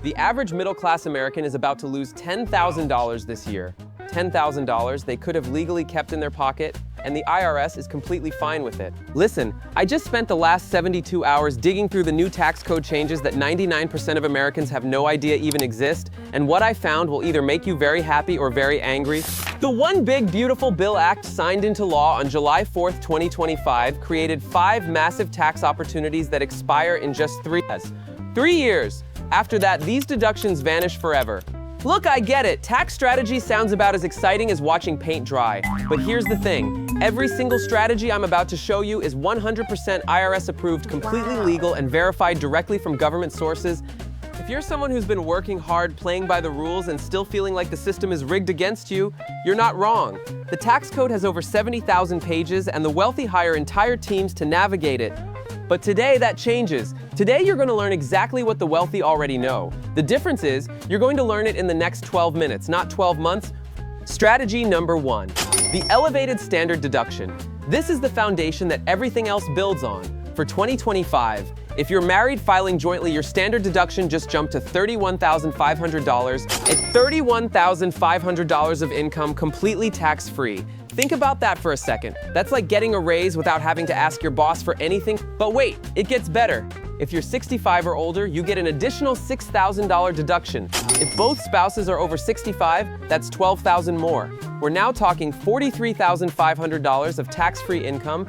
The average middle-class American is about to lose $10,000 this year. $10,000 they could have legally kept in their pocket, and the IRS is completely fine with it. Listen, I just spent the last 72 hours digging through the new tax code changes that 99% of Americans have no idea even exist, and what I found will either make you very happy or very angry. The One Big Beautiful Bill Act, signed into law on July 4th, 2025, created 5 massive tax opportunities that expire in just 3 years. After that, these deductions vanish forever. Look, I get it. Tax strategy sounds about as exciting as watching paint dry. But here's the thing. Every single strategy I'm about to show you is 100% IRS-approved, completely legal, and verified directly from government sources. If you're someone who's been working hard, playing by the rules, and still feeling like the system is rigged against you, you're not wrong. The tax code has over 70,000 pages, and the wealthy hire entire teams to navigate it. But today, that changes. Today, you're going to learn exactly what the wealthy already know. The difference is, you're going to learn it in the next 12 minutes, not 12 months. Strategy number 1, the elevated standard deduction. This is the foundation that everything else builds on. For 2025, if you're married filing jointly, your standard deduction just jumped to $31,500. At $31,500 of income, completely tax-free. Think about that for a second. That's like getting a raise without having to ask your boss for anything. But wait, it gets better. If you're 65 or older, you get an additional $6,000 deduction. If both spouses are over 65, that's $12,000 more. We're now talking $43,500 of tax-free income.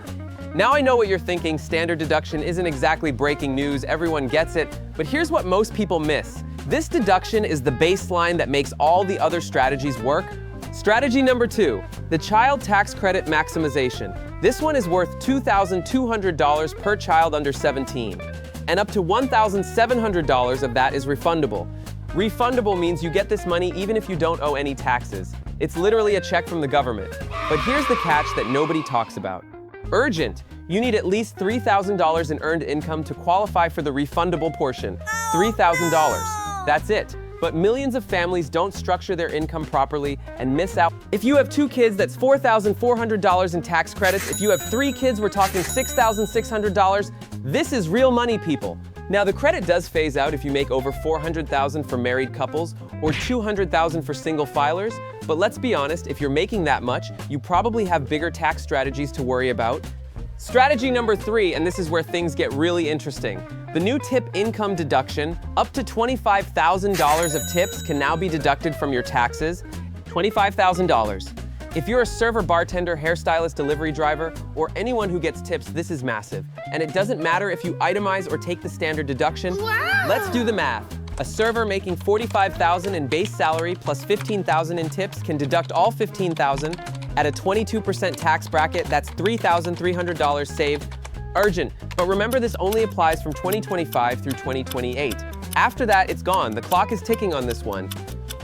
Now I know what you're thinking, standard deduction isn't exactly breaking news, everyone gets it, but here's what most people miss. This deduction is the baseline that makes all the other strategies work. Strategy number 2, the child tax credit maximization. This one is worth $2,200 per child under 17, and up to $1,700 of that is refundable. Refundable means you get this money even if you don't owe any taxes. It's literally a check from the government. But here's the catch that nobody talks about. Urgent! You need at least $3,000 in earned income to qualify for the refundable portion. $3,000. That's it. But millions of families don't structure their income properly and miss out. If you have 2 kids, that's $4,400 in tax credits. If you have 3 kids, we're talking $6,600. This is real money, people. Now, the credit does phase out if you make over $400,000 for married couples or $200,000 for single filers. But let's be honest, if you're making that much, you probably have bigger tax strategies to worry about. Strategy number 3, and this is where things get really interesting. The new tip income deduction, up to $25,000 of tips can now be deducted from your taxes. $25,000. If you're a server, bartender, hairstylist, delivery driver, or anyone who gets tips, this is massive. And it doesn't matter if you itemize or take the standard deduction. Wow. Let's do the math. A server making $45,000 in base salary plus $15,000 in tips can deduct all $15,000 at a 22% tax bracket. That's $3,300 saved. Urgent, but remember this only applies from 2025 through 2028. After that, it's gone. The clock is ticking on this one.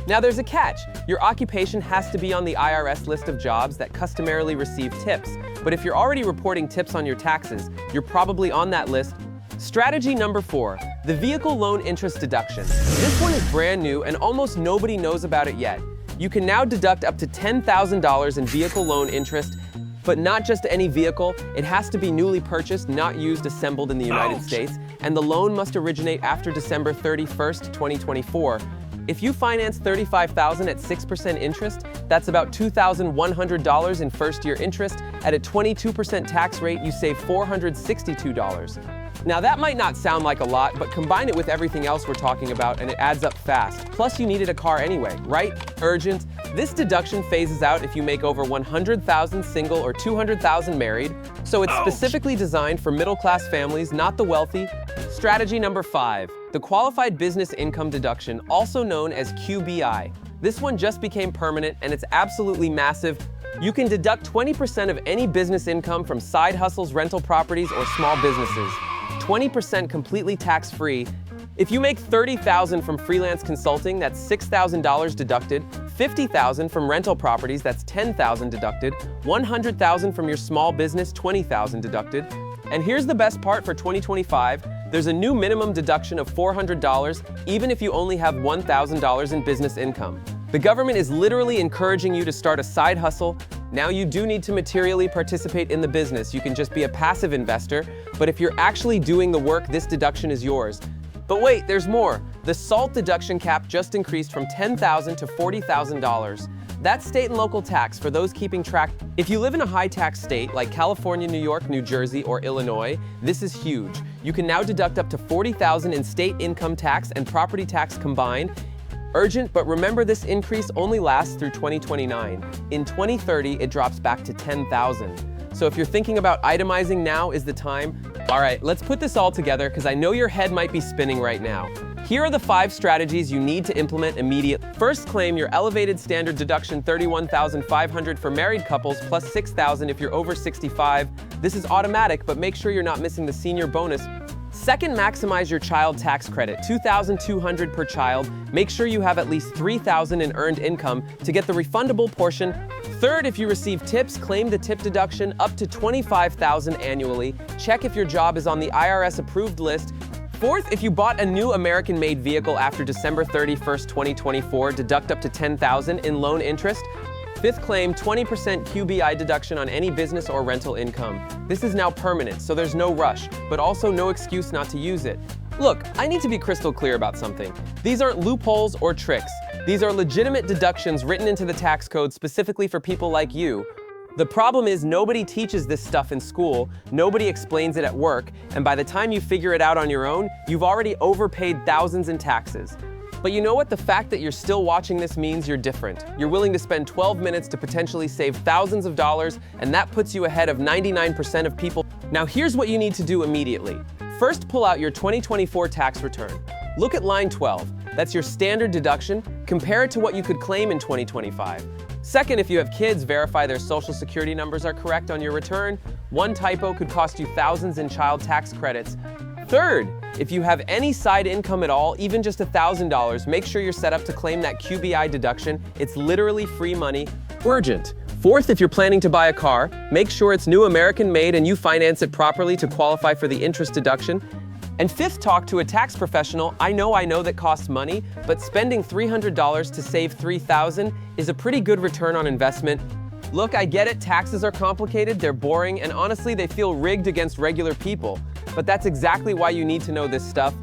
Now there's a catch. Your occupation has to be on the IRS list of jobs that customarily receive tips. But if you're already reporting tips on your taxes, you're probably on that list. Strategy number 4, the vehicle loan interest deduction. This one is brand new and almost nobody knows about it yet. You can now deduct up to $10,000 in vehicle loan interest, but not just any vehicle. It has to be newly purchased, not used, assembled in the United States, and the loan must originate after December 31st, 2024. If you finance $35,000 at 6% interest, that's about $2,100 in first-year interest. At a 22% tax rate, you save $462. Now that might not sound like a lot, but combine it with everything else we're talking about and it adds up fast. Plus you needed a car anyway, right? Urgent. This deduction phases out if you make over $100,000 single or $200,000 married, so it's specifically designed for middle-class families, not the wealthy. Strategy number 5, the qualified business income deduction, also known as QBI. This one just became permanent and it's absolutely massive. You can deduct 20% of any business income from side hustles, rental properties, or small businesses. 20% completely tax-free. If you make $30,000 from freelance consulting, that's $6,000 deducted. $50,000 from rental properties, that's $10,000 deducted. $100,000 from your small business, $20,000 deducted. And here's the best part for 2025. There's a new minimum deduction of $400, even if you only have $1,000 in business income. The government is literally encouraging you to start a side hustle. Now you do need to materially participate in the business. You can just be a passive investor, but if you're actually doing the work, this deduction is yours. But wait, there's more. The SALT deduction cap just increased from $10,000 to $40,000. That's state and local tax for those keeping track. If you live in a high-tax state like California, New York, New Jersey, or Illinois, this is huge. You can now deduct up to $40,000 in state income tax and property tax combined. Urgent, but remember this increase only lasts through 2029. In 2030, it drops back to $10,000. So if you're thinking about itemizing, now is the time. All right, let's put this all together because I know your head might be spinning right now. Here are the 5 strategies you need to implement immediately. First, claim your elevated standard deduction $31,500 for married couples plus $6,000 if you're over 65. This is automatic, but make sure you're not missing the senior bonus. Second, maximize your child tax credit, $2,200 per child. Make sure you have at least $3,000 in earned income to get the refundable portion. Third, if you receive tips, claim the tip deduction up to $25,000 annually. Check if your job is on the IRS-approved list. Fourth, if you bought a new American-made vehicle after December 31st, 2024, deduct up to $10,000 in loan interest. Fifth, claim 20% QBI deduction on any business or rental income. This is now permanent, so there's no rush, but also no excuse not to use it. Look, I need to be crystal clear about something. These aren't loopholes or tricks. These are legitimate deductions written into the tax code specifically for people like you. The problem is nobody teaches this stuff in school, nobody explains it at work, and by the time you figure it out on your own, you've already overpaid thousands in taxes. But you know what? The fact that you're still watching this means you're different. You're willing to spend 12 minutes to potentially save thousands of dollars, and that puts you ahead of 99% of people. Now here's what you need to do immediately. First, pull out your 2024 tax return. Look at line 12. That's your standard deduction. Compare it to what you could claim in 2025. Second, if you have kids, verify their social security numbers are correct on your return. One typo could cost you thousands in child tax credits. Third, if you have any side income at all, even just $1,000, make sure you're set up to claim that QBI deduction. It's literally free money. Urgent. Fourth, if you're planning to buy a car, make sure it's new American-made and you finance it properly to qualify for the interest deduction. And fifth, talk to a tax professional. I know that costs money, but spending $300 to save $3,000 is a pretty good return on investment. Look, I get it, taxes are complicated, they're boring, and honestly, they feel rigged against regular people. But that's exactly why you need to know this stuff.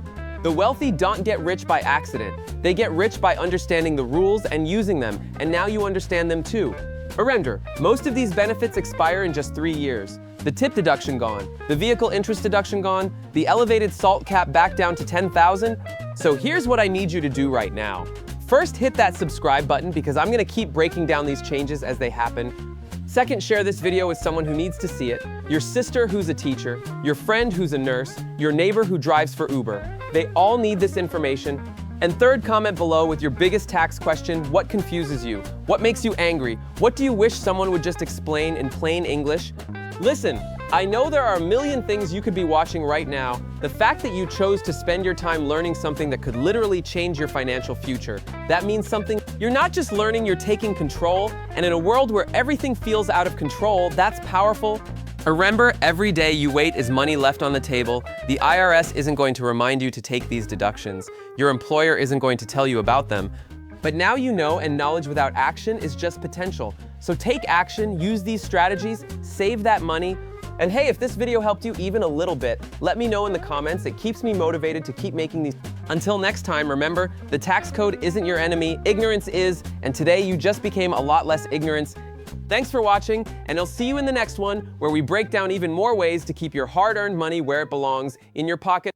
The wealthy don't get rich by accident. They get rich by understanding the rules and using them, and now you understand them too. Remember, most of these benefits expire in just 3 years. The tip deduction gone, the vehicle interest deduction gone, the elevated SALT cap back down to $10,000. So here's what I need you to do right now. First, hit that subscribe button because I'm gonna keep breaking down these changes as they happen. Second, share this video with someone who needs to see it. Your sister who's a teacher, your friend who's a nurse, your neighbor who drives for Uber. They all need this information. And third, comment below with your biggest tax question. What confuses you? What makes you angry? What do you wish someone would just explain in plain English? Listen, I know there are a million things you could be watching right now. The fact that you chose to spend your time learning something that could literally change your financial future, that means something. You're not just learning, you're taking control. And in a world where everything feels out of control, that's powerful. Remember, every day you wait is money left on the table. The IRS isn't going to remind you to take these deductions. Your employer isn't going to tell you about them. But now you know, and knowledge without action is just potential. So take action, use these strategies, save that money. And hey, if this video helped you even a little bit, let me know in the comments. It keeps me motivated to keep making these. Until next time, remember, the tax code isn't your enemy, ignorance is, and today you just became a lot less ignorance. Thanks for watching, and I'll see you in the next one, where we break down even more ways to keep your hard-earned money where it belongs, in your pocket.